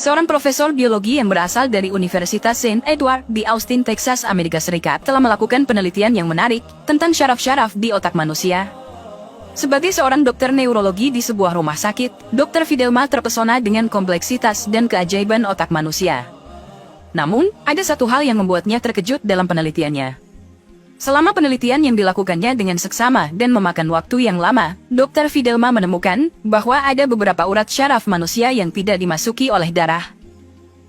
Seorang profesor biologi yang berasal dari Universitas St. Edward di Austin, Texas, Amerika Serikat telah melakukan penelitian yang menarik tentang syaraf-syaraf di otak manusia. Sebagai seorang dokter neurologi di sebuah rumah sakit, Dr. Fidelma terpesona dengan kompleksitas dan keajaiban otak manusia. Namun, ada satu hal yang membuatnya terkejut dalam penelitiannya. Selama penelitian yang dilakukannya dengan seksama dan memakan waktu yang lama, Dr. Fidelma menemukan bahwa ada beberapa urat syaraf manusia yang tidak dimasuki oleh darah.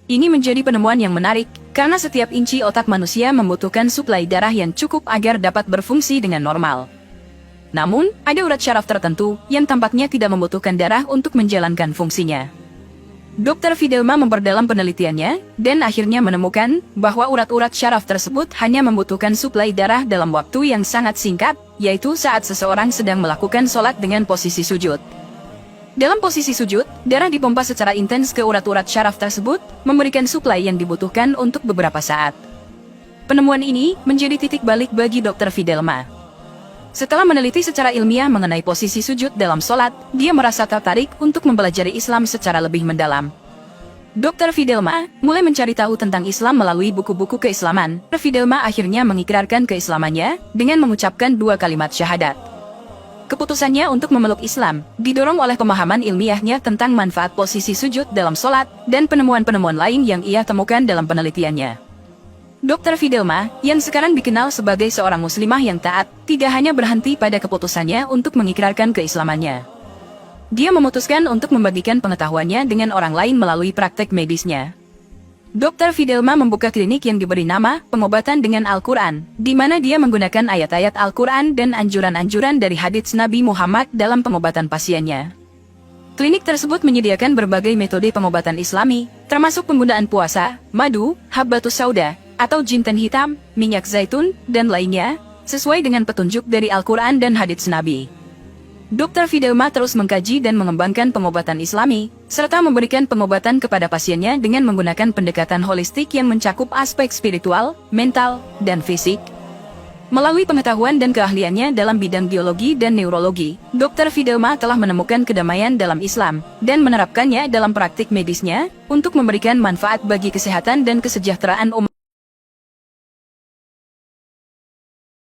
Ini menjadi penemuan yang menarik, karena setiap inci otak manusia membutuhkan suplai darah yang cukup agar dapat berfungsi dengan normal. Namun, ada urat syaraf tertentu yang tampaknya tidak membutuhkan darah untuk menjalankan fungsinya. Dr. Fidelma memperdalam penelitiannya, dan akhirnya menemukan bahwa urat-urat syaraf tersebut hanya membutuhkan suplai darah dalam waktu yang sangat singkat, yaitu saat seseorang sedang melakukan sholat dengan posisi sujud. Dalam posisi sujud, darah dipompa secara intens ke urat-urat syaraf tersebut, memberikan suplai yang dibutuhkan untuk beberapa saat. Penemuan ini menjadi titik balik bagi Dr. Fidelma. Setelah meneliti secara ilmiah mengenai posisi sujud dalam sholat, dia merasa tertarik untuk mempelajari Islam secara lebih mendalam. Dr. Fidelma mulai mencari tahu tentang Islam melalui buku-buku keislaman. Dr. Fidelma akhirnya mengikrarkan keislamannya dengan mengucapkan 2 kalimat syahadat. Keputusannya untuk memeluk Islam didorong oleh pemahaman ilmiahnya tentang manfaat posisi sujud dalam sholat dan penemuan-penemuan lain yang ia temukan dalam penelitiannya. Dr. Fidelma, yang sekarang dikenal sebagai seorang muslimah yang taat, tidak hanya berhenti pada keputusannya untuk mengikrarkan keislamannya. Dia memutuskan untuk membagikan pengetahuannya dengan orang lain melalui praktek medisnya. Dr. Fidelma membuka klinik yang diberi nama Pengobatan dengan Al-Quran, di mana dia menggunakan ayat-ayat Al-Quran dan anjuran-anjuran dari hadits Nabi Muhammad dalam pengobatan pasiennya. Klinik tersebut menyediakan berbagai metode pengobatan Islami, termasuk penggunaan puasa, madu, habbatus sauda, atau jinten hitam, minyak zaitun, dan lainnya, sesuai dengan petunjuk dari Al-Quran dan hadits Nabi. Dr. Fidelma terus mengkaji dan mengembangkan pengobatan Islami, serta memberikan pengobatan kepada pasiennya dengan menggunakan pendekatan holistik yang mencakup aspek spiritual, mental, dan fisik. Melalui pengetahuan dan keahliannya dalam bidang biologi dan neurologi, Dr. Fidelma telah menemukan kedamaian dalam Islam, dan menerapkannya dalam praktik medisnya, untuk memberikan manfaat bagi kesehatan dan kesejahteraan umat.